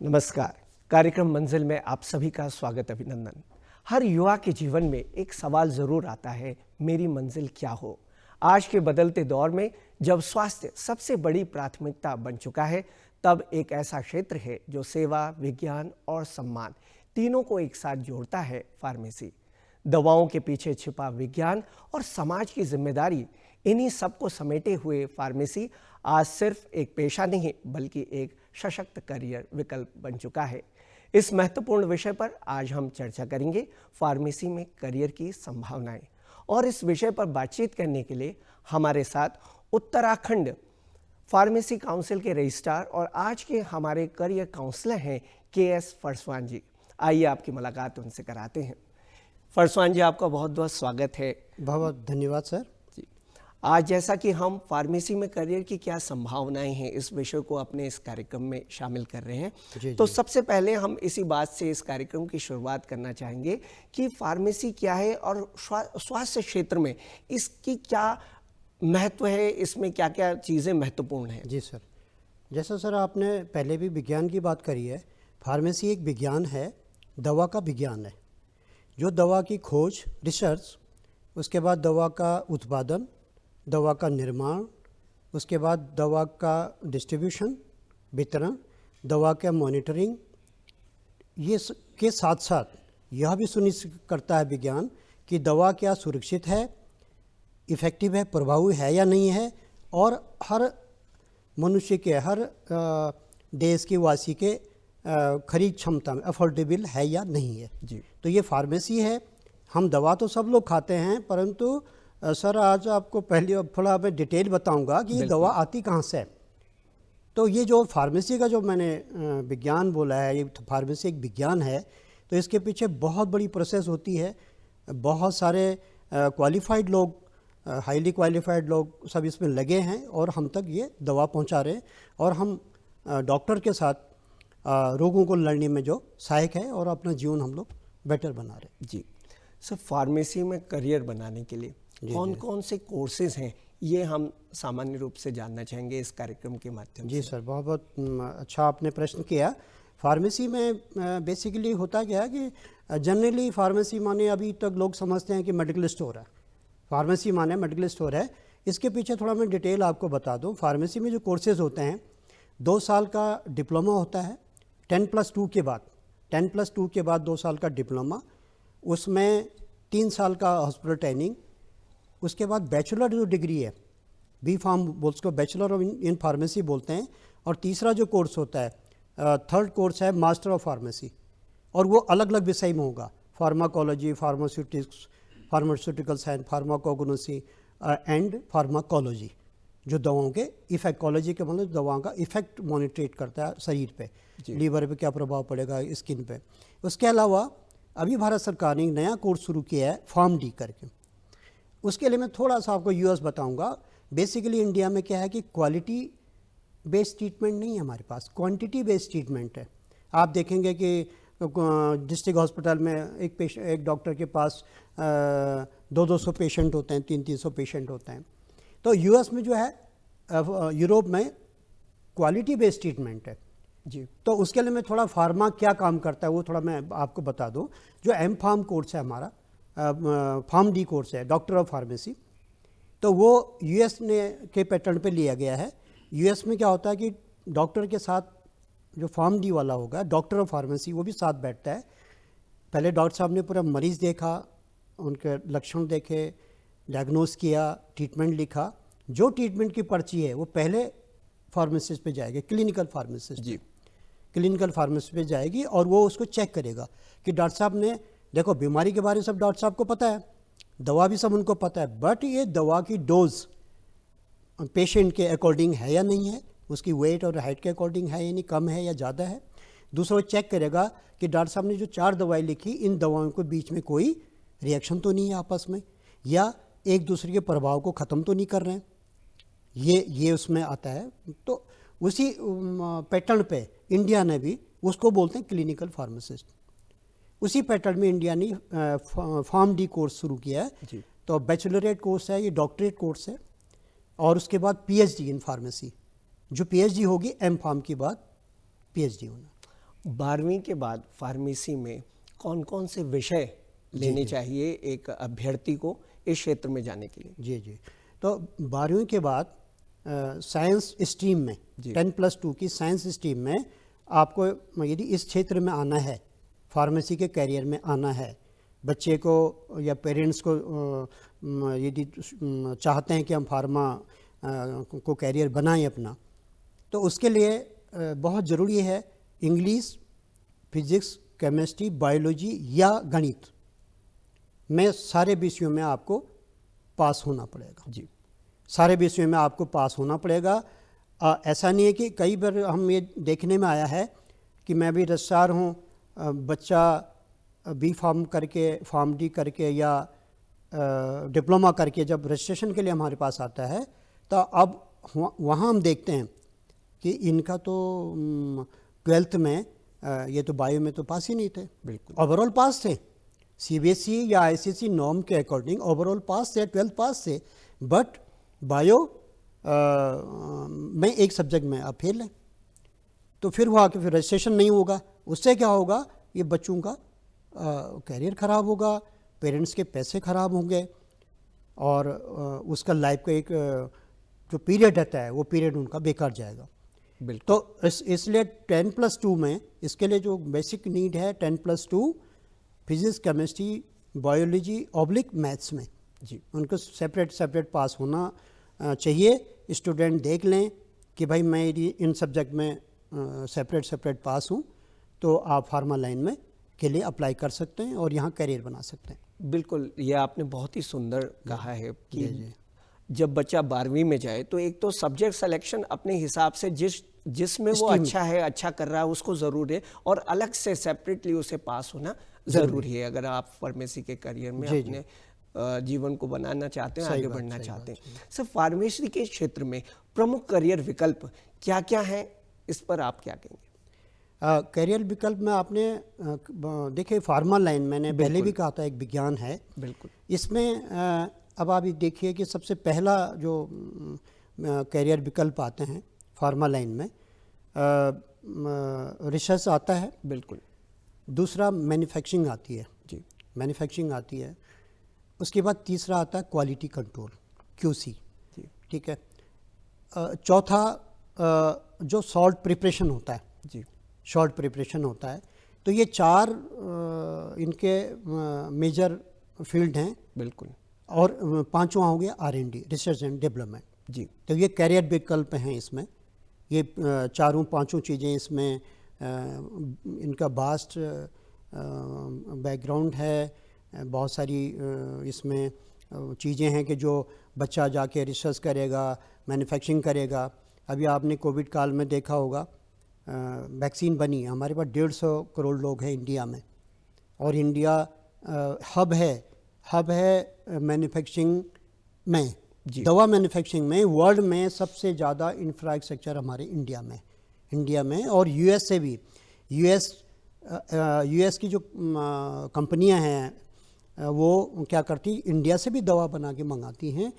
नमस्कार। कार्यक्रम मंजिल में आप सभी का स्वागत, अभिनंदन। हर युवा के जीवन में एक सवाल जरूर आता है, मेरी मंजिल क्या हो। आज के बदलते दौर में जब स्वास्थ्य सबसे बड़ी प्राथमिकता बन चुका है, तब एक ऐसा क्षेत्र है जो सेवा, विज्ञान और सम्मान तीनों को एक साथ जोड़ता है, फार्मेसी। दवाओं के पीछे छिपा विज्ञान और समाज की जिम्मेदारी, इन्हीं सबको समेटे हुए फार्मेसी आज सिर्फ एक पेशा नहीं बल्कि एक सशक्त करियर विकल्प बन चुका है। इस महत्वपूर्ण विषय पर आज हम चर्चा करेंगे, फार्मेसी में करियर की संभावनाएं। और इस विषय पर बातचीत करने के लिए हमारे साथ उत्तराखंड फार्मेसी काउंसिल के रजिस्ट्रार और आज के हमारे करियर काउंसलर हैं के.एस. फरसवान जी। आइए आपकी मुलाकात उनसे कराते हैं। फरसवान जी, आपका बहुत बहुत स्वागत है। बहुत धन्यवाद सर। आज जैसा कि हम फार्मेसी में करियर की क्या संभावनाएं हैं, इस विषय को अपने इस कार्यक्रम में शामिल कर रहे हैं। तो सबसे पहले हम इसी बात से इस कार्यक्रम की शुरुआत करना चाहेंगे कि फार्मेसी क्या है और स्वास्थ्य क्षेत्र में इसकी क्या महत्व है, इसमें क्या क्या चीज़ें महत्वपूर्ण हैं। जी सर, जैसा सर आपने पहले भी विज्ञान की बात करी है, फार्मेसी एक विज्ञान है, दवा का विज्ञान है। जो दवा की खोज, रिसर्च, उसके बाद दवा का उत्पादन, दवा का निर्माण, उसके बाद दवा का डिस्ट्रीब्यूशन, वितरण, दवा का मॉनिटरिंग, ये के साथ साथ यह भी सुनिश्चित करता है विज्ञान कि दवा क्या सुरक्षित है, इफ़ेक्टिव है, प्रभावी है या नहीं है, और हर मनुष्य के, हर देश के वासी के खरीद क्षमता में अफोर्डेबल है या नहीं है जी। तो ये फार्मेसी है। हम दवा तो सब लोग खाते हैं, परंतु सर आज आपको पहले थोड़ा मैं डिटेल बताऊंगा कि ये दवा आती कहाँ से है। तो ये जो फार्मेसी का जो मैंने विज्ञान बोला है, ये फार्मेसी एक विज्ञान है, तो इसके पीछे बहुत बड़ी प्रोसेस होती है। बहुत सारे क्वालिफाइड लोग, हाईली क्वालिफाइड लोग सब इसमें लगे हैं और हम तक ये दवा पहुंचा रहे हैं, और हम डॉक्टर के साथ रोगों को लड़ने में जो सहायक है और अपना जीवन हम लोग बेटर बना रहे हैं। जी सर, फार्मेसी में करियर बनाने के लिए कौन कौन से कोर्सेज हैं, ये हम सामान्य रूप से जानना चाहेंगे इस कार्यक्रम के माध्यम से। जी सर, बहुत बहुत अच्छा आपने प्रश्न किया। फार्मेसी में बेसिकली होता क्या है कि जनरली फार्मेसी माने अभी तक लोग समझते हैं कि मेडिकल स्टोर है। फार्मेसी माने मेडिकल स्टोर है। इसके पीछे थोड़ा मैं डिटेल आपको बता दूं। फार्मेसी में जो कोर्सेज होते हैं, 2 साल का डिप्लोमा होता है, 10+2 के बाद, 10+2 के बाद 2 साल का डिप्लोमा, उसमें 3 साल का हॉस्पिटल ट्रेनिंग, उसके बाद बैचलर जो डिग्री है, बी फार्म उसको बैचलर ऑफ इन फार्मेसी बोलते हैं, और तीसरा जो कोर्स होता है, थर्ड कोर्स है मास्टर ऑफ फार्मेसी, और वो अलग अलग विषय में होगा। Pharmacology, pharmaceutical science, pharmacognosy and pharmacology, जो दवाओं के इफेक्टोलॉजी के मतलब दवाओं का इफेक्ट मॉनिटरेट करता है शरीर पे, लीवर पे क्या प्रभाव पड़ेगा, स्किन पे। उसके अलावा अभी भारत सरकार ने एक नया कोर्स शुरू किया है, फार्म-डी करके। उसके लिए मैं थोड़ा सा आपको यूएस बताऊंगा। बेसिकली इंडिया में क्या है कि क्वालिटी बेस्ड ट्रीटमेंट नहीं है हमारे पास, क्वांटिटी बेस्ड ट्रीटमेंट है। आप देखेंगे कि डिस्ट्रिक्ट हॉस्पिटल में एक डॉक्टर के पास 200 पेशेंट होते हैं, 300 पेशेंट होते हैं। तो यूएस में जो है, यूरोप में क्वालिटी बेस्ड ट्रीटमेंट है जी। तो उसके लिए मैं थोड़ा फार्मा क्या काम करता है वो थोड़ा मैं आपको बता दूं। जो एम फार्म कोर्स है हमारा, फार्म डी कोर्स है, डॉक्टर ऑफ फार्मेसी, तो वो यूएस ने के पैटर्न पे लिया गया है। यूएस में क्या होता है कि डॉक्टर के साथ जो फार्म डी वाला होगा, डॉक्टर ऑफ फार्मेसी, वो भी साथ बैठता है। पहले डॉक्टर साहब ने पूरा मरीज़ देखा, उनके लक्षण देखे, डायग्नोस किया, ट्रीटमेंट लिखा। जो ट्रीटमेंट की पर्ची है वो पहले फार्मासिस्ट पे जाएगी, क्लिनिकल फार्मासिस्ट जी, क्लिनिकल फार्मेसी पे जाएगी, और वो उसको चेक करेगा कि डॉक्टर साहब ने, देखो बीमारी के बारे में सब डॉक्टर साहब को पता है, दवा भी सब उनको पता है, बट ये दवा की डोज पेशेंट के अकॉर्डिंग है या नहीं है, उसकी वेट और हाइट के अकॉर्डिंग है यानी कम है या ज़्यादा है। दूसरा चेक करेगा कि डॉक्टर साहब ने जो 4 दवाई लिखी, इन दवाओं के बीच में कोई रिएक्शन तो नहीं है आपस में, या एक दूसरे के प्रभाव को ख़त्म तो नहीं कर रहे हैं, ये उसमें आता है। तो उसी पैटर्न पे इंडिया ने भी, उसको बोलते हैं क्लिनिकल फार्मासिस्ट, उसी पैटर्न में इंडिया ने फार्म डी कोर्स शुरू किया है जी। तो बैचलरेट कोर्स है, ये डॉक्टरेट कोर्स है, और उसके बाद पीएचडी इन फार्मेसी, जो पीएचडी होगी एम फार्म के बाद पीएचडी होना। 12वीं के बाद फार्मेसी में कौन कौन से विषय लेने चाहिए एक अभ्यर्थी को इस क्षेत्र में जाने के लिए? जी जी। तो 12वीं के बाद साइंस स्ट्रीम में 10+2 की साइंस स्ट्रीम में आपको यदि इस क्षेत्र में आना है, फार्मेसी के कैरियर में आना है, बच्चे को या पेरेंट्स को यदि चाहते हैं कि हम फार्मा को कैरियर बनाएं अपना, तो उसके लिए बहुत ज़रूरी है इंग्लिश, फिजिक्स, केमिस्ट्री, बायोलॉजी या गणित में सारे विषयों में आपको पास होना पड़ेगा। जी, सारे विषयों में आपको पास होना पड़ेगा। ऐसा नहीं है कि कई बार हम ये देखने में आया है कि मैं भी रजिस्ट्रार हूँ, बच्चा बी फार्म करके, फार्म डी करके या डिप्लोमा करके जब रजिस्ट्रेशन के लिए हमारे पास आता है, तो अब वहाँ हम देखते हैं कि इनका तो 12th में ये तो बायो में तो पास ही नहीं थे, बिल्कुल ओवरऑल पास थे, सीबीएसई या आईसीएसई नॉर्म के अकॉर्डिंग ओवरऑल पास थे, 12th पास थे, बट बायो में एक सब्जेक्ट में आप फेल हैं, तो फिर वहाँ के फिर रजिस्ट्रेशन नहीं होगा। उससे क्या होगा, ये बच्चों का कैरियर ख़राब होगा, पेरेंट्स के पैसे ख़राब होंगे और उसका लाइफ का एक जो पीरियड रहता है वो पीरियड उनका बेकार जाएगा। बिल्कुल। तो इसलिए 10+2 में इसके लिए जो बेसिक नीड है 10+2 physics, chemistry, biology oblique maths में जी, उनको सेपरेट पास होना चाहिए। स्टूडेंट देख लें कि भाई मैं इन सब्जेक्ट में सेपरेट पास हूँ, तो आप फार्मा लाइन में के लिए अप्लाई कर सकते हैं और यहाँ करियर बना सकते हैं। बिल्कुल, ये आपने बहुत ही सुंदर कहा है कि जब बच्चा 12वीं में जाए तो एक तो सब्जेक्ट सिलेक्शन अपने हिसाब से जिसमें वो अच्छा है, अच्छा कर रहा है, उसको ज़रूर है, और अलग से सेपरेटली उसे पास होना ज़रूरी है अगर आप फार्मेसी के करियर में अपने जीवन को बनाना चाहते हैं, आगे बढ़ना चाहते हैं। सर, फार्मेसी के क्षेत्र में प्रमुख करियर विकल्प क्या क्या हैं, इस पर आप क्या कहेंगे? करियर विकल्प में आपने देखिए फार्मा लाइन मैंने पहले भी कहा था एक विज्ञान है। बिल्कुल। इसमें अब आप देखिए कि सबसे पहला जो करियर विकल्प आते हैं फार्मा लाइन में, रिसर्च आता है। बिल्कुल। दूसरा मैन्युफैक्चरिंग आती है। जी, मैन्युफैक्चरिंग आती है। उसके बाद तीसरा आता है क्वालिटी कंट्रोल, QC। ठीक है। चौथा जो सॉल्ट प्रिपरेशन होता है, जी, शॉर्ट प्रिपरेशन होता है। तो ये 4 इनके मेजर फील्ड हैं। बिल्कुल। और 5वां हो गया R&D, रिसर्च एंड डेवलपमेंट। जी, तो ये कैरियर विकल्प हैं इसमें। ये 4-5 चीज़ें इसमें इनका वास्ट बैकग्राउंड है, बहुत सारी इसमें चीज़ें हैं कि जो बच्चा जाके रिसर्च करेगा, मैन्युफैक्चरिंग करेगा। अभी आपने कोविड काल में देखा होगा, वैक्सीन बनी, हमारे पास 150 करोड़ लोग हैं इंडिया में, और इंडिया हब है मैन्युफैक्चरिंग में, दवा मैन्युफैक्चरिंग में। वर्ल्ड में सबसे ज़्यादा इंफ्रास्ट्रक्चर हमारे इंडिया में और यूएस से भी। यूएस की जो कंपनियां हैं वो क्या करती, इंडिया से भी दवा बना के मंगाती हैं,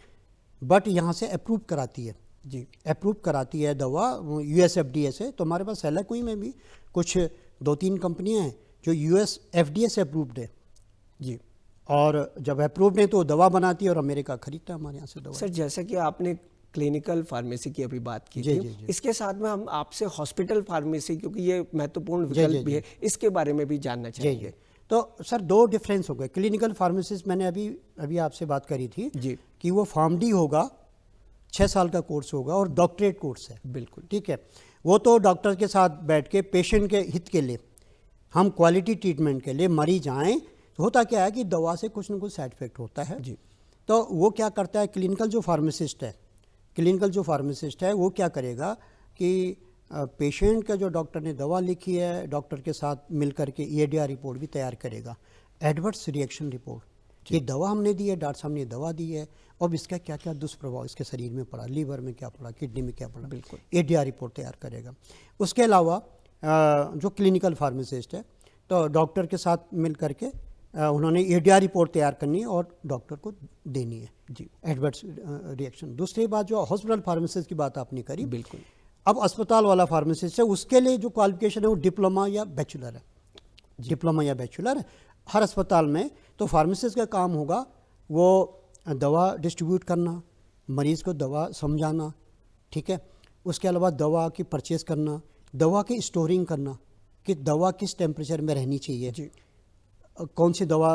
बट यहाँ से अप्रूव कराती है। जी, अप्रूव कराती है दवा US FDA से। तो हमारे पास सेलाक्वी में भी कुछ 2-3 कंपनियां हैं जो US FDA से अप्रूव्ड है। जी। और जब अप्रूव्ड है तो दवा बनाती है और अमेरिका खरीदता है हमारे यहाँ से दवा। सर, जैसा कि आपने क्लिनिकल फार्मेसी की अभी बात की थी, इसके साथ में हम आपसे हॉस्पिटल फार्मेसी, क्योंकि ये महत्वपूर्ण विकल्प भी है, इसके बारे में भी जानना चाहेंगे। तो सर 2 डिफरेंस हो गए। क्लिनिकल फार्मेसिस्ट मैंने अभी आपसे बात करी थी जी, कि वो फार्म डी होगा, 6 साल का कोर्स होगा और डॉक्टरेट कोर्स है। बिल्कुल। ठीक है। वो तो डॉक्टर के साथ बैठ के पेशेंट के हित के लिए, हम क्वालिटी ट्रीटमेंट के लिए मरीज आएँ, तो होता क्या है कि दवा से कुछ ना कुछ साइड इफेक्ट होता है। जी, तो वो क्या करता है, क्लिनिकल जो फार्मासिस्ट है वो क्या करेगा कि पेशेंट का जो डॉक्टर ने दवा लिखी है, डॉक्टर के साथ मिल करके EADR रिपोर्ट भी तैयार करेगा, एडवर्स रिएक्शन रिपोर्ट। ये दवा हमने दी है, डॉक्टर साहब ने दवा दी है, और इसका क्या क्या दुष्प्रभाव इसके शरीर में पड़ा, लीवर में क्या पड़ा, किडनी में क्या पड़ा, बिल्कुल EADR रिपोर्ट तैयार करेगा। उसके अलावा जो क्लिनिकल फार्मासिस्ट है, तो डॉक्टर के साथ मिल करके उन्होंने EADR रिपोर्ट तैयार करनी है और डॉक्टर को देनी है। जी, एडवर्स रिएक्शन। दूसरी बात जो हॉस्पिटल फार्मेसिस्ट की बात आपने करी, बिल्कुल, अब अस्पताल वाला फार्मासिस्ट है, उसके लिए जो क्वालिफिकेशन है वो डिप्लोमा या बैचलर है, डिप्लोमा या बैचलर है हर अस्पताल में। तो फार्मासिस्ट का काम होगा वो दवा डिस्ट्रीब्यूट करना, मरीज़ को दवा समझाना, ठीक है, उसके अलावा दवा की परचेज़ करना, दवा की स्टोरिंग करना कि दवा किस टेम्परेचर में रहनी चाहिए जी, कौन सी दवा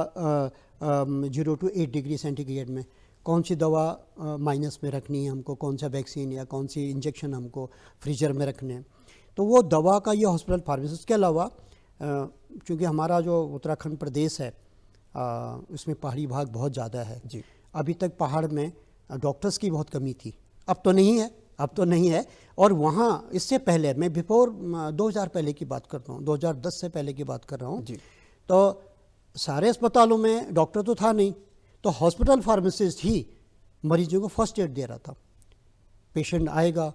0 to 8 डिग्री सेंटीग्रेड में, कौन सी दवा माइनस में रखनी है हमको, कौन सा वैक्सीन या कौन सी इंजेक्शन हमको फ्रीजर में रखने हैं। तो वो दवा का ये हॉस्पिटल फार्मासिस्ट के अलावा क्योंकि हमारा जो उत्तराखंड प्रदेश है उसमें पहाड़ी भाग बहुत ज़्यादा है जी, अभी तक पहाड़ में डॉक्टर्स की बहुत कमी थी, अब तो नहीं है। और वहाँ इससे पहले मैं बिफोर 2000 पहले की बात कर रहा हूँ, 2010 से पहले की बात कर रहा हूँ, तो सारे अस्पतालों में डॉक्टर तो था नहीं, तो हॉस्पिटल फार्मासिस्ट ही मरीजों को फर्स्ट एड दे रहा था। पेशेंट आएगा,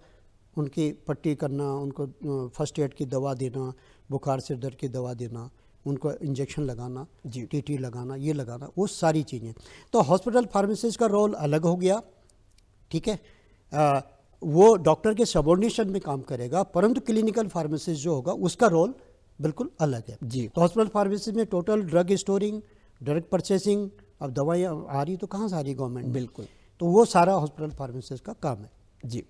उनकी पट्टी करना, उनको फर्स्ट एड की दवा देना, बुखार सिर दर्द की दवा देना, उनको इंजेक्शन लगाना, टीटी लगाना, ये लगाना, वो सारी चीज़ें। तो हॉस्पिटल फार्मासिस्ट का रोल अलग हो गया, ठीक है, वो डॉक्टर के सबऑर्डिनेशन में काम करेगा, परंतु क्लिनिकल फार्मासिस्ट जो होगा उसका रोल बिल्कुल अलग है जी। तो हॉस्पिटल फार्मेसी में total drug storing, drug purchasing, अब दवाइयाँ आ रही तो कहाँ से आ रही गवर्नमेंट, बिल्कुल, तो वो सारा हॉस्पिटल फार्मेसिस्ट का काम है जी।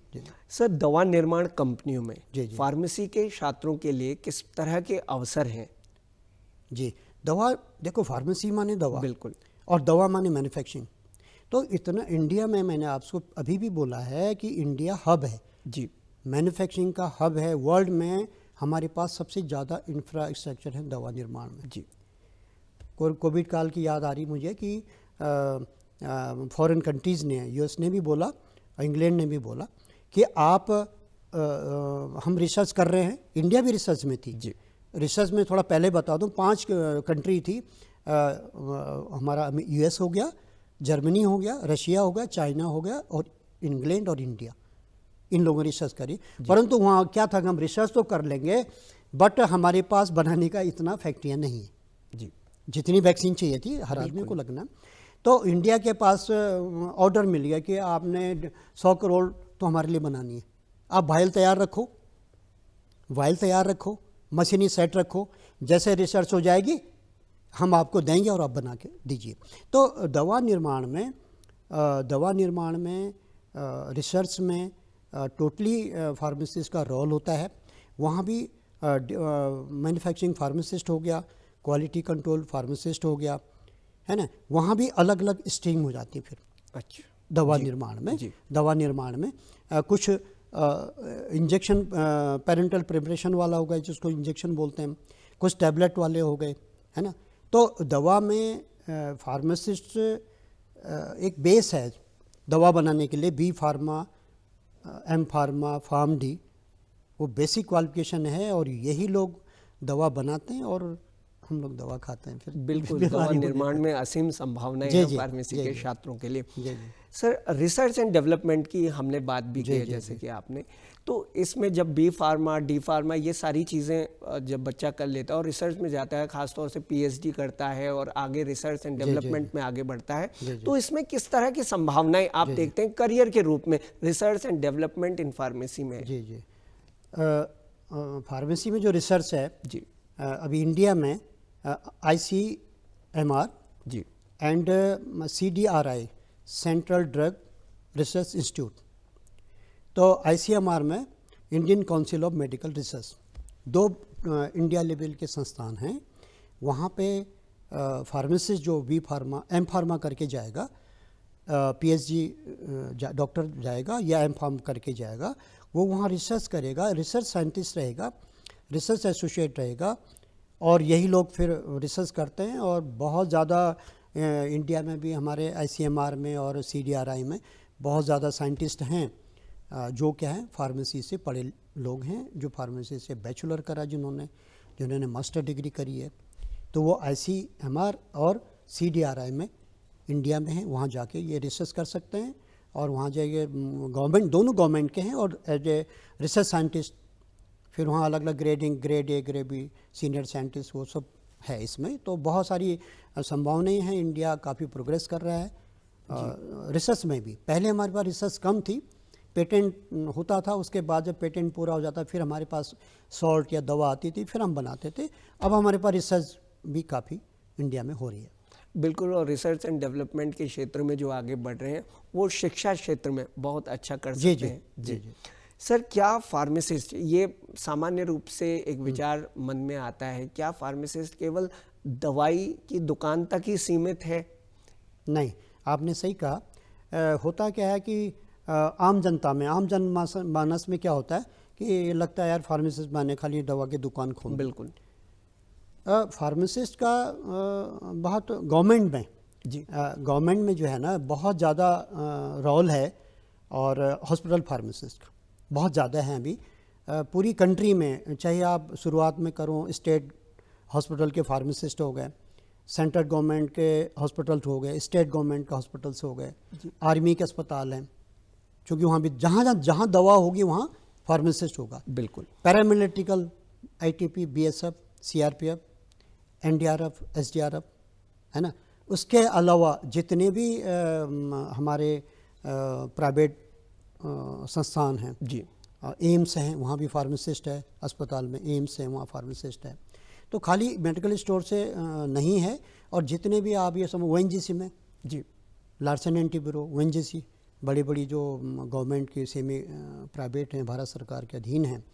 सर, दवा निर्माण कंपनियों में जी फार्मेसी के छात्रों के लिए किस तरह के अवसर हैं? जी, दवा देखो, फार्मेसी माने दवा, बिल्कुल, और दवा माने मैन्युफैक्चरिंग। तो इतना इंडिया में, मैंने आपको अभी भी बोला है कि इंडिया हब है जी, मैन्युफैक्चरिंग का हब है। वर्ल्ड में हमारे पास सबसे ज़्यादा इंफ्रास्ट्रक्चर है दवा निर्माण में जी। कोविड काल की याद आ रही मुझे कि फॉरेन कंट्रीज़ ने, यूएस ने भी बोला, इंग्लैंड ने भी बोला कि आप हम रिसर्च कर रहे हैं। इंडिया भी रिसर्च में थी जी। रिसर्च में थोड़ा पहले बता दूं, 5 कंट्री थी, हमारा यूएस हो गया, जर्मनी हो गया, रशिया हो गया, चाइना हो गया, और इंग्लैंड और इंडिया, इन लोगों ने रिसर्च करी। परंतु वहाँ क्या था कि हम रिसर्च तो कर लेंगे, बट हमारे पास बनाने का इतना फैक्ट्रियाँ नहीं है जी, जितनी वैक्सीन चाहिए थी हर आदमी को लगना। तो इंडिया के पास ऑर्डर मिल गया कि आपने 100 करोड़ तो हमारे लिए बनानी है, आप वाइल तैयार रखो, मशीनी सेट रखो, जैसे रिसर्च हो जाएगी हम आपको देंगे और आप बना के दीजिए। तो दवा निर्माण में रिसर्च में टोटली फार्मासिस्ट का रोल होता है। वहाँ भी मैन्युफैक्चरिंग फार्मासिस्ट हो गया, क्वालिटी कंट्रोल फार्मासिस्ट हो गया, है ना, वहाँ भी अलग अलग स्ट्रीम हो जाती है फिर। अच्छा, दवा निर्माण में कुछ इंजेक्शन पेरेंटल प्रिपरेशन वाला हो गया जिसको इंजेक्शन बोलते हैं, कुछ टैबलेट वाले हो गए, है ना। तो दवा में फार्मासिस्ट एक बेस है दवा बनाने के लिए, B pharma, M pharma, pharm D, वो बेसिक क्वालिफिकेशन है, और यही लोग दवा बनाते हैं और हम लोग दवा खाते हैं फिर। बिल्कुल, दवा निर्माण में असीम संभावनाएं हैं फार्मेसी के छात्रों के लिए। सर, रिसर्च एंड डेवलपमेंट की हमने बात भी की है, जैसे कि आपने, तो इसमें जब बी फार्मा, डी फार्मा, ये सारी चीज़ें जब बच्चा कर लेता है और रिसर्च में जाता है, खासतौर से पीएचडी करता है और आगे रिसर्च एंड डेवलपमेंट में आगे बढ़ता है, तो इसमें किस तरह की संभावनाएं आप देखते हैं करियर के रूप में research and development in pharmacy में? जी, फार्मेसी में जो रिसर्च है जी, अभी इंडिया में ICMR जी and CDRI, central drug research institute, तो ICMR में Indian council of medical research, 2 India level के संस्थान हैं। वहाँ पे फार्मासिस्ट जो बी फार्मा, एम फार्मा करके जाएगा, PhD डॉक्टर जाएगा या एम फार्म करके जाएगा, वो वहाँ रिसर्च करेगा, रिसर्च साइंटिस्ट रहेगा, रिसर्च एसोसिएट रहेगा, और यही लोग फिर रिसर्च करते हैं। और बहुत ज़्यादा इंडिया में भी हमारे ICMR में और CDRI में बहुत ज़्यादा साइंटिस्ट हैं जो क्या है फार्मेसी से पढ़े लोग हैं, जो फार्मेसी से बैचलर करा, जिन्होंने मास्टर डिग्री करी है, तो वो ICMR और CDRI में इंडिया में हैं, वहाँ जाके ये रिसर्च कर सकते हैं। और वहाँ जाइए, गवर्नमेंट, दोनों गवर्नमेंट के हैं, और एज ए रिसर्च साइंटिस्ट फिर वहाँ अलग अलग grading, grade A, grade B, senior scientist, वो सब है इसमें। तो बहुत सारी संभावनाएं हैं, इंडिया काफ़ी प्रोग्रेस कर रहा है रिसर्च में भी। पहले हमारे पास रिसर्च कम थी, पेटेंट होता था, उसके बाद जब पेटेंट पूरा हो जाता फिर हमारे पास सॉल्ट या दवा आती थी, फिर हम बनाते थे। अब हमारे पास रिसर्च भी काफ़ी इंडिया में हो रही है। बिल्कुल, और रिसर्च एंड डेवलपमेंट के क्षेत्र में जो आगे बढ़ रहे हैं वो शिक्षा क्षेत्र में बहुत अच्छा कर जी सकते जी हैं। जी जी। सर, क्या फार्मासिस्ट, ये सामान्य रूप से एक विचार मन में आता है, क्या फार्मासिस्ट केवल दवाई की दुकान तक ही सीमित है? नहीं, आपने सही कहा। होता क्या है कि आम जनता में, आम जन मानस में क्या होता है कि लगता है यार फार्मासिस्ट माने खाली दवा की दुकान खोल। बिल्कुल फार्मासिस्ट का बहुत गवर्नमेंट में, जी गवर्नमेंट में जो है ना बहुत ज़्यादा रोल है, और हॉस्पिटल फार्मासिस्ट का बहुत ज़्यादा है अभी पूरी कंट्री में। चाहे आप शुरुआत में करो, स्टेट हॉस्पिटल के फार्मासिस्ट हो गए, सेंट्रल गवर्नमेंट के हॉस्पिटल्स हो गए, स्टेट गवर्नमेंट के हॉस्पिटल्स हो गए, आर्मी के अस्पताल हैं, क्योंकि वहाँ भी जहाँ दवा होगी वहाँ फार्मासिस्ट होगा। बिल्कुल। Paramilitary, ITP, BSF, CRPF, NDRF, SDRF, है ना। उसके अलावा जितने भी हमारे प्राइवेट संस्थान हैं जी एम्स हैं, वहाँ भी फार्मासिस्ट है, अस्पताल में एम्स है वहाँ फार्मासिस्ट है। तो खाली मेडिकल स्टोर से नहीं है। और जितने भी आप ये समझ ओएनजीसी में, जी लार्सन एंड टुब्रो, ओएनजीसी, बड़ी बड़ी जो गवर्नमेंट की सेमी प्राइवेट हैं, भारत सरकार के अधीन हैं,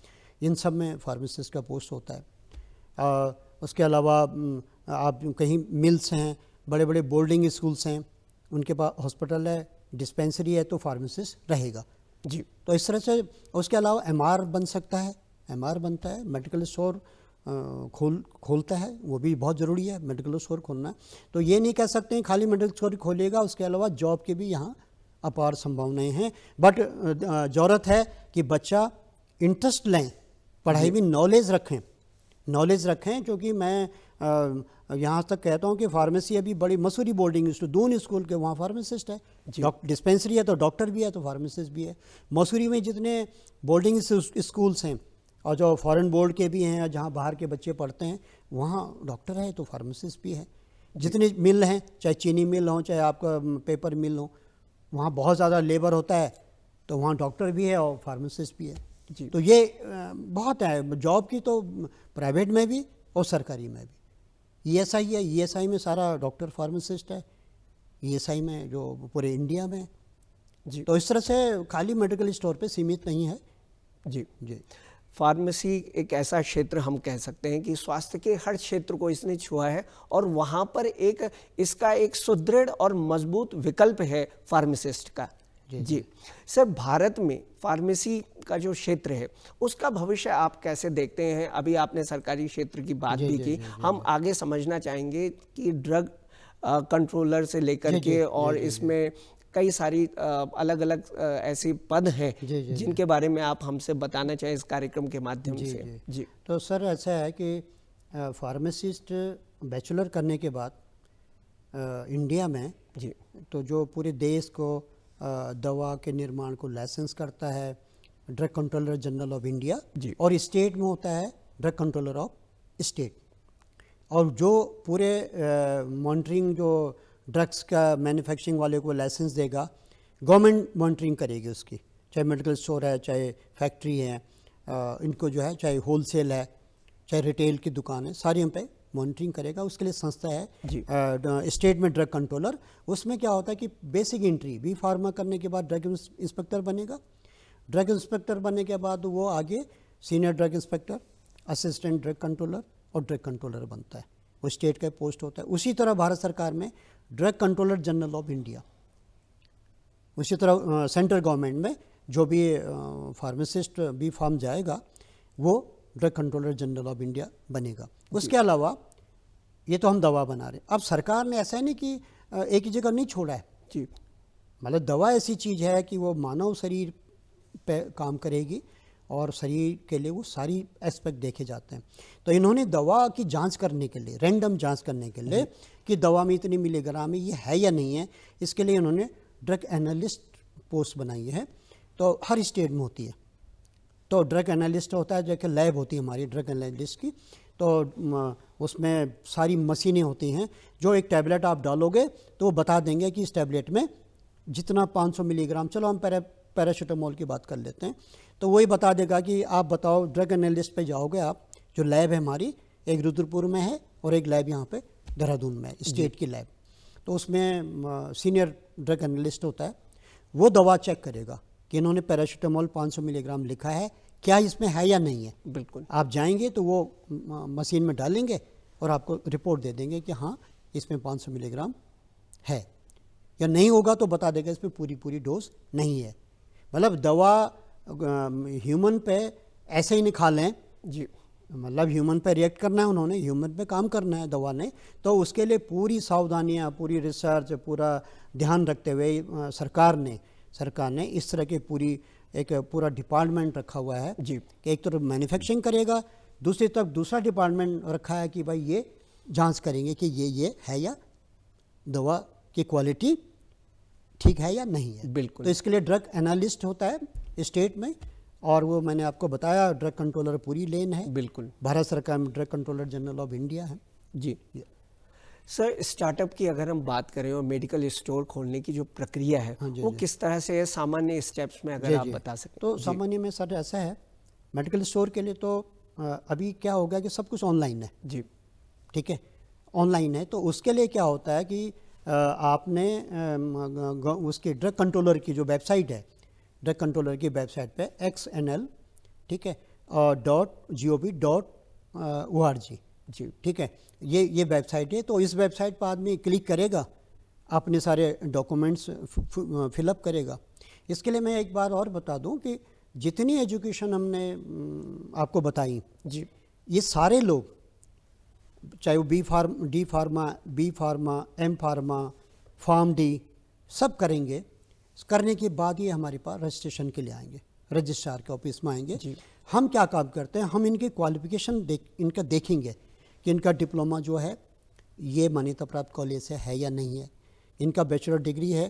इन सब में फार्मासिस्ट का पोस्ट होता है। उसके अलावा आप कहीं मिल्स हैं, बड़े बड़े बोर्डिंग स्कूल्स हैं, उनके पास हॉस्पिटल है, डिस्पेंसरी है, तो फार्मासिस्ट रहेगा जी। तो इस तरह से। उसके अलावा एमआर बन सकता है, एमआर बनता है, मेडिकल स्टोर खोलता है, वो भी बहुत ज़रूरी है मेडिकल स्टोर खोलना। तो ये नहीं कह सकते हैं खाली मेडिकल स्टोर खोलेगा, उसके अलावा जॉब के भी यहाँ अपार संभावनाएं हैं। बट ज़रूरत है कि बच्चा इंटरेस्ट लें, पढ़ाई में नॉलेज रखें, क्योंकि मैं यहाँ तक कहता हूँ कि फार्मेसी अभी बड़ी Mussoorie boarding school, Doon school के वहाँ फार्मासिस्ट है, डिस्पेंसरी है तो डॉक्टर भी है तो फार्मासिस्ट भी है। मसूरी में जितने बोर्डिंग स्कूल्स हैं और जो फॉरेन बोर्ड के भी हैं, जहाँ बाहर के बच्चे पढ़ते हैं, वहाँ डॉक्टर है तो फार्मासिस्ट भी है। जितने मिल हैं, चाहे चीनी मिल हो, चाहे आपका पेपर मिल हो, वहाँ बहुत ज़्यादा लेबर होता है, तो वहाँ डॉक्टर भी है और फार्मासिस्ट भी है। तो ये बहुत है जॉब की, तो प्राइवेट में भी और सरकारी में भी। ईएसआई है, ईएसआई में सारा डॉक्टर फार्मासिस्ट है, ईएसआई में जो पूरे इंडिया में जी। तो इस तरह से खाली मेडिकल स्टोर पे सीमित नहीं है। जी जी। फार्मेसी एक ऐसा क्षेत्र हम कह सकते हैं कि स्वास्थ्य के हर क्षेत्र को इसने छुआ है, और वहाँ पर इसका एक सुदृढ़ और मजबूत विकल्प है फार्मासिस्ट का। जी सर, भारत में फार्मेसी का जो क्षेत्र है उसका भविष्य आप कैसे देखते हैं? अभी आपने सरकारी क्षेत्र की बात भी की, हम आगे समझना चाहेंगे कि ड्रग कंट्रोलर से लेकर के और इसमें कई सारी अलग अलग ऐसी पद हैं जिनके बारे में आप हमसे बताना चाहें इस कार्यक्रम के माध्यम से। जी तो सर ऐसा है कि फार्मासिस्ट बैचलर करने के बाद इंडिया में जी तो जो पूरे देश को दवा के निर्माण को लाइसेंस करता है drug controller general of India, और स्टेट में होता है ड्रग कंट्रोलर ऑफ स्टेट। और जो पूरे मॉनिटरिंग जो ड्रग्स का मैन्युफैक्चरिंग वाले को लाइसेंस देगा, गवर्नमेंट मॉनिटरिंग करेगी उसकी, चाहे मेडिकल स्टोर है, चाहे फैक्ट्री है, इनको जो है चाहे होलसेल है, चाहे रिटेल की दुकान है, सारी हम पे मॉनिटरिंग करेगा। उसके लिए संस्था है स्टेट में ड्रग कंट्रोलर। उसमें क्या होता है कि बेसिक एंट्री बी फार्मा करने के बाद ड्रग इंस्पेक्टर बनेगा। ड्रग इंस्पेक्टर बनने के बाद वो आगे senior drug inspector, assistant drug controller और ड्रग कंट्रोलर बनता है, वो स्टेट का पोस्ट होता है। उसी तरह भारत सरकार में drug controller general of India, उसी तरह सेंट्रल गवर्नमेंट में जो भी फार्मासिस्ट बी फार्म जाएगा वो drug controller general of India बनेगा। उसके अलावा ये तो हम दवा बना रहे, अब सरकार ने ऐसा नहीं कि एक ही जगह नहीं छोड़ा है जी। मतलब दवा ऐसी चीज़ है कि वो मानव शरीर पे काम करेगी और शरीर के लिए वो सारी एस्पेक्ट देखे जाते हैं। तो इन्होंने दवा की जांच करने के लिए, रैंडम जांच करने के लिए कि दवा में इतनी मिलीग्राम में ये है या नहीं है, इसके लिए इन्होंने ड्रग एनालिस्ट पोस्ट बनाई है। तो हर स्टेट में होती है। तो ड्रग एनालिस्ट होता है, जो कि लैब होती है हमारी ड्रग एनालिस्ट की, तो उसमें सारी मशीनें होती हैं। जो एक टैबलेट आप डालोगे तो वो बता देंगे कि इस टैबलेट में जितना 500 मिलीग्राम, चलो हम पैरासीटामोल की बात कर लेते हैं, तो वही बता देगा कि आप बताओ, ड्रग एनालिस्ट पे जाओगे आप, जो लैब है हमारी, एक रुद्रपुर में है और एक लैब यहाँ पे देहरादून में है, स्टेट की लैब। तो उसमें सीनियर ड्रग एनालिस्ट होता है, वो दवा चेक करेगा कि इन्होंने पैरासीटामोल 500 मिलीग्राम लिखा है, क्या इसमें है या नहीं है। बिल्कुल। आप जाएंगे तो वो मशीन में डालेंगे और आपको रिपोर्ट दे देंगे कि हाँ इसमें 500 मिलीग्राम है, या नहीं होगा तो बता देगा इसमें पूरी डोज नहीं है। मतलब दवा ह्यूमन पे ऐसे ही नहीं खा लें जी, मतलब ह्यूमन पे रिएक्ट करना है, उन्होंने ह्यूमन पे काम करना है दवा ने, तो उसके लिए पूरी सावधानियां, पूरी रिसर्च, पूरा ध्यान रखते हुए सरकार ने इस तरह की पूरा डिपार्टमेंट रखा हुआ है जी, कि एक तरफ मैन्युफैक्चरिंग करेगा, दूसरी तरफ दूसरा डिपार्टमेंट रखा है कि भाई ये जांच करेंगे कि ये है या दवा की क्वालिटी ठीक है या नहीं है। बिल्कुल। तो इसके लिए ड्रग एनालिस्ट होता है स्टेट में, और वो मैंने आपको बताया ड्रग कंट्रोलर पूरी लेन है। बिल्कुल। भारत सरकार में drug controller general of India है। जी सर, स्टार्टअप की अगर हम बात करें और मेडिकल स्टोर खोलने की जो प्रक्रिया है, हाँ जी, वो जी। किस तरह से है, सामान्य स्टेप्स में अगर जी, आप जी। बता सकें। तो जी, सामान्य में सर ऐसा है, मेडिकल स्टोर के लिए तो अभी क्या हो गया कि सब कुछ ऑनलाइन है, जी, ठीक है, ऑनलाइन है। तो उसके लिए क्या होता है कि आपने उसकी ड्रग कंट्रोलर की जो वेबसाइट है, ड्रग कंट्रोलर की वेबसाइट पे XNL, ठीक है, .gov.org, जी, ठीक है, ये वेबसाइट है। तो इस वेबसाइट पर आदमी क्लिक करेगा, अपने सारे डॉक्यूमेंट्स फिलअप करेगा। इसके लिए मैं एक बार और बता दूं कि जितनी एजुकेशन हमने आपको बताई, जी, ये सारे लोग, चाहे वो D pharma, B pharma, M pharma, pharm D, सब करेंगे। करने के बाद ये हमारे पास रजिस्ट्रेशन के लिए आएंगे, रजिस्ट्रार के ऑफिस में आएंगे। जी। हम क्या काम करते हैं, हम इनकी क्वालिफिकेशन इनका देखेंगे कि इनका डिप्लोमा जो है ये मान्यता प्राप्त कॉलेज से है या नहीं है, इनका बैचलर डिग्री है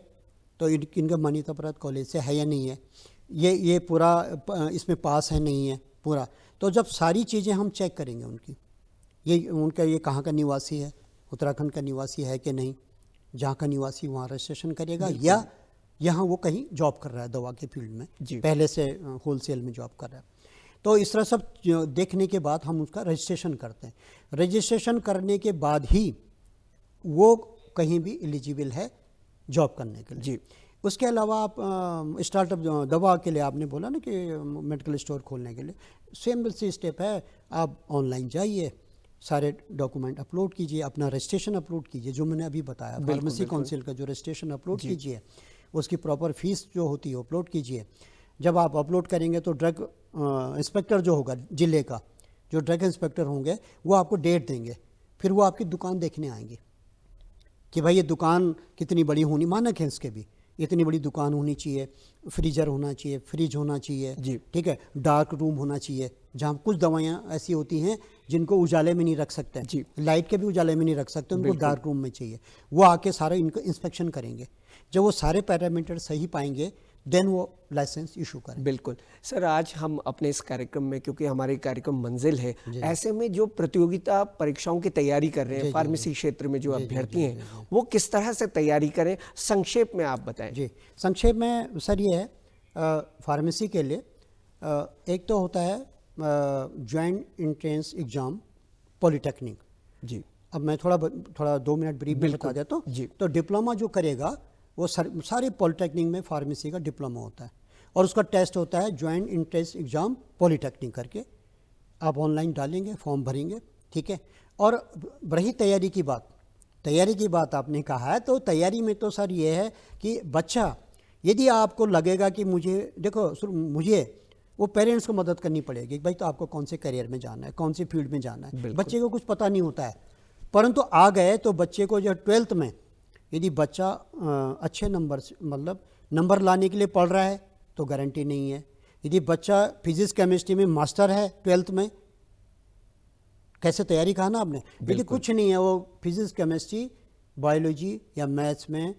तो इनका मान्यता प्राप्त कॉलेज से है या नहीं है, ये पूरा इसमें पास है नहीं है पूरा। तो जब सारी चीज़ें हम चेक करेंगे उनकी, ये कहाँ का निवासी है, उत्तराखंड का निवासी है कि नहीं, जहाँ का निवासी वहाँ रजिस्ट्रेशन करेगा, या यहाँ वो कहीं जॉब कर रहा है दवा के फील्ड में, जी। पहले से होलसेल में जॉब कर रहा है। तो इस तरह सब देखने के बाद हम उसका रजिस्ट्रेशन करते हैं। रजिस्ट्रेशन करने के बाद ही वो कहीं भी एलिजिबल है जॉब करने के लिए। जी। उसके अलावा आप स्टार्टअप दवा के लिए आपने बोला ना कि मेडिकल स्टोर खोलने के लिए सेम सी स्टेप है, आप ऑनलाइन जाइए, सारे डॉक्यूमेंट अपलोड कीजिए, अपना रजिस्ट्रेशन अपलोड कीजिए, जो मैंने अभी बताया, फार्मेसी काउंसिल का जो रजिस्ट्रेशन अपलोड कीजिए, उसकी प्रॉपर फीस जो होती है अपलोड कीजिए। जब आप अपलोड करेंगे तो ड्रग इंस्पेक्टर जो होगा जिले का, जो ड्रग इंस्पेक्टर होंगे, वो आपको डेट देंगे, फिर वो आपकी दुकान देखने आएंगे कि भाई ये दुकान कितनी बड़ी होनी, मानक है इसके भी, इतनी बड़ी दुकान होनी चाहिए, फ्रीजर होना चाहिए, फ्रिज होना चाहिए, ठीक है, डार्क रूम होना चाहिए, जहाँ कुछ दवाइयाँ ऐसी होती हैं जिनको उजाले में नहीं रख सकते, लाइट के भी उजाले में नहीं रख सकते, उनको डार्क रूम में चाहिए। वो आके सारा इनको इंस्पेक्शन करेंगे, जब वो सारे पैरामीटर सही पाएंगे देन वो लाइसेंस इशू करें। बिल्कुल सर, आज हम अपने इस कार्यक्रम में, क्योंकि हमारे कार्यक्रम मंजिल है, ऐसे में जो प्रतियोगिता परीक्षाओं की तैयारी कर रहे हैं फार्मेसी क्षेत्र में जो अभ्यर्थी हैं, वो किस तरह से तैयारी करें, संक्षेप में आप बताएं। जी, संक्षेप में सर ये है, फार्मेसी के लिए एक तो होता है ज्वाइंट एंट्रेंस एग्जाम पॉलिटेक्निक। जी, अब मैं थोड़ा 2 मिनट ब्रीफ में बता देता हूँ। तो डिप्लोमा जो करेगा वो सारे पॉलिटेक्निक में फार्मेसी का डिप्लोमा होता है, और उसका टेस्ट होता है ज्वाइंट एंट्रेंस एग्जाम पॉलिटेक्निक करके। आप ऑनलाइन डालेंगे, फॉर्म भरेंगे, ठीक है। और रही तैयारी की बात आपने कहा है, तो तैयारी में तो सर ये है कि बच्चा, यदि आपको लगेगा कि मुझे वो पेरेंट्स को मदद करनी पड़ेगी, भाई तो आपको कौन से करियर में जाना है, कौन सी फील्ड में जाना है, बच्चे को कुछ पता नहीं होता है, परंतु आ गए तो बच्चे को जो 12th में यदि बच्चा अच्छे नंबर लाने के लिए पढ़ रहा है तो गारंटी नहीं है। यदि बच्चा फिजिक्स केमिस्ट्री में मास्टर है 12th में, कैसे तैयारी कहा ना आपने, यदि कुछ नहीं है, वो फिजिक्स केमिस्ट्री बायोलॉजी या मैथ्स में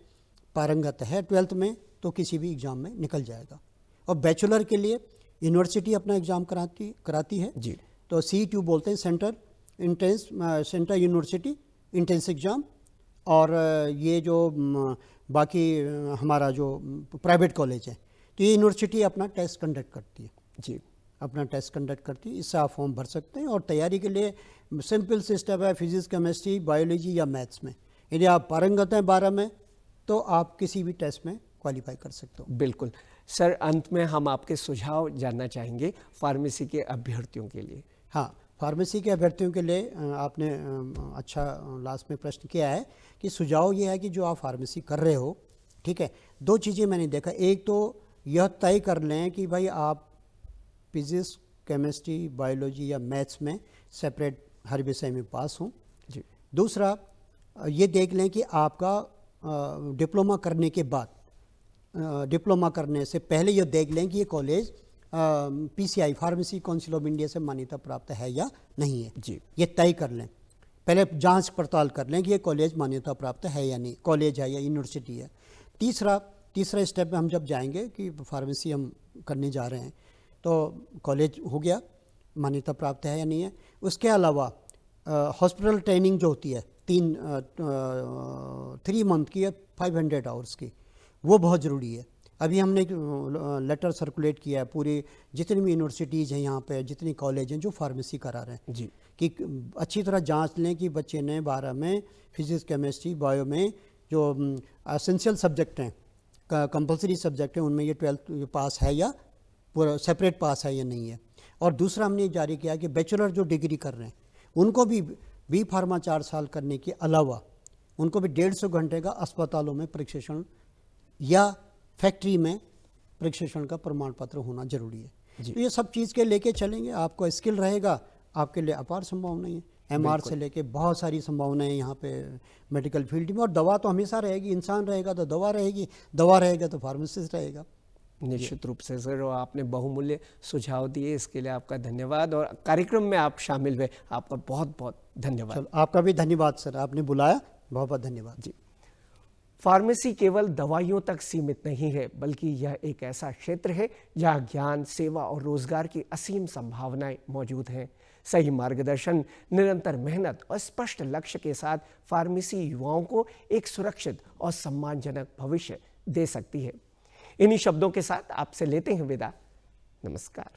पारंगत है 12th में, तो किसी भी एग्ज़ाम में निकल जाएगा। और बैचलर के लिए यूनिवर्सिटी अपना एग्ज़ाम कराती है जी। तो CET बोलते हैं, सेंट्रल यूनिवर्सिटी इंट्रेंस एग्ज़ाम। और ये जो बाकी हमारा जो प्राइवेट कॉलेज है, तो ये यूनिवर्सिटी अपना टेस्ट कंडक्ट करती है, जी, अपना टेस्ट कंडक्ट करती है। इससे आप फॉर्म भर सकते हैं और तैयारी के लिए सिंपल से स्टेप है, फिजिक्स, केमिस्ट्री, बायोलॉजी या मैथ्स में। यदि आप पारंगत हैं 12 में तो आप किसी भी टेस्ट में क्वालिफाई कर सकते हो। बिल्कुल। सर, अंत में हम आपके सुझाव जानना चाहेंगे फार्मेसी के अभ्यर्थियों के लिए। हाँ, फार्मेसी के अभ्यर्थियों के लिए आपने अच्छा लास्ट में प्रश्न किया है कि सुझाव ये है कि जो आप फार्मेसी कर रहे हो, ठीक है, दो चीज़ें मैंने देखा। एक तो यह तय कर लें कि भाई आप फिजिक्स, केमिस्ट्री, बायोलॉजी या मैथ्स में सेपरेट हर विषय में पास हों। जी, दूसरा ये देख लें कि आपका डिप्लोमा करने के बाद, डिप्लोमा करने से पहले ये देख लें कि ये college PCI pharmacy council of India से मान्यता प्राप्त है या नहीं है। जी, ये तय कर लें, पहले जांच पड़ताल कर लें कि ये कॉलेज मान्यता प्राप्त है या नहीं, कॉलेज है या यूनिवर्सिटी है। तीसरा स्टेप में हम जब जाएंगे कि फार्मेसी हम करने जा रहे हैं तो कॉलेज हो गया, मान्यता प्राप्त है या नहीं है। उसके अलावा हॉस्पिटल ट्रेनिंग जो होती है 3 मंथ की है, 500 आवर्स की, वो बहुत ज़रूरी है। अभी हमने लेटर सर्कुलेट किया है पूरी जितनी भी यूनिवर्सिटीज़ हैं यहाँ पे, जितनी कॉलेज हैं जो फार्मेसी करा रहे हैं, जी, कि अच्छी तरह जांच लें कि बच्चे ने 12 में फिजिक्स, केमिस्ट्री, बायो में जो एसेंशियल सब्जेक्ट हैं, कंपलसरी सब्जेक्ट हैं, उनमें ये 12th पास है या पूरा सेपरेट पास है या नहीं है। और दूसरा हमने जारी किया कि बैचलर जो डिग्री कर रहे हैं उनको भी बी फार्मा 4 साल करने के अलावा उनको भी 150 घंटे का अस्पतालों में प्रशिक्षण या फैक्ट्री में प्रशिक्षण का प्रमाण पत्र होना जरूरी है। तो ये सब चीज़ के लेके चलेंगे, आपको स्किल रहेगा, आपके लिए अपार संभावनाएं हैं। एमआर से लेके बहुत सारी संभावनाएं यहाँ पे मेडिकल फील्ड में। और दवा तो हमेशा रहेगी, इंसान रहेगा तो दवा रहेगी, दवा रहेगा तो फार्मासिस्ट रहेगा। निश्चित रूप से सर, और आपने बहुमूल्य सुझाव दिए, इसके लिए आपका धन्यवाद। और कार्यक्रम में आप शामिल हुए, आपका बहुत बहुत धन्यवाद। चलो, आपका भी धन्यवाद सर, आपने बुलाया, बहुत बहुत धन्यवाद जी। फार्मेसी केवल दवाइयों तक सीमित नहीं है, बल्कि यह एक ऐसा क्षेत्र है जहां ज्ञान, सेवा और रोजगार की असीम संभावनाएं मौजूद हैं। सही मार्गदर्शन, निरंतर मेहनत और स्पष्ट लक्ष्य के साथ फार्मेसी युवाओं को एक सुरक्षित और सम्मानजनक भविष्य दे सकती है। इन्हीं शब्दों के साथ आपसे लेते हैं विदा। नमस्कार।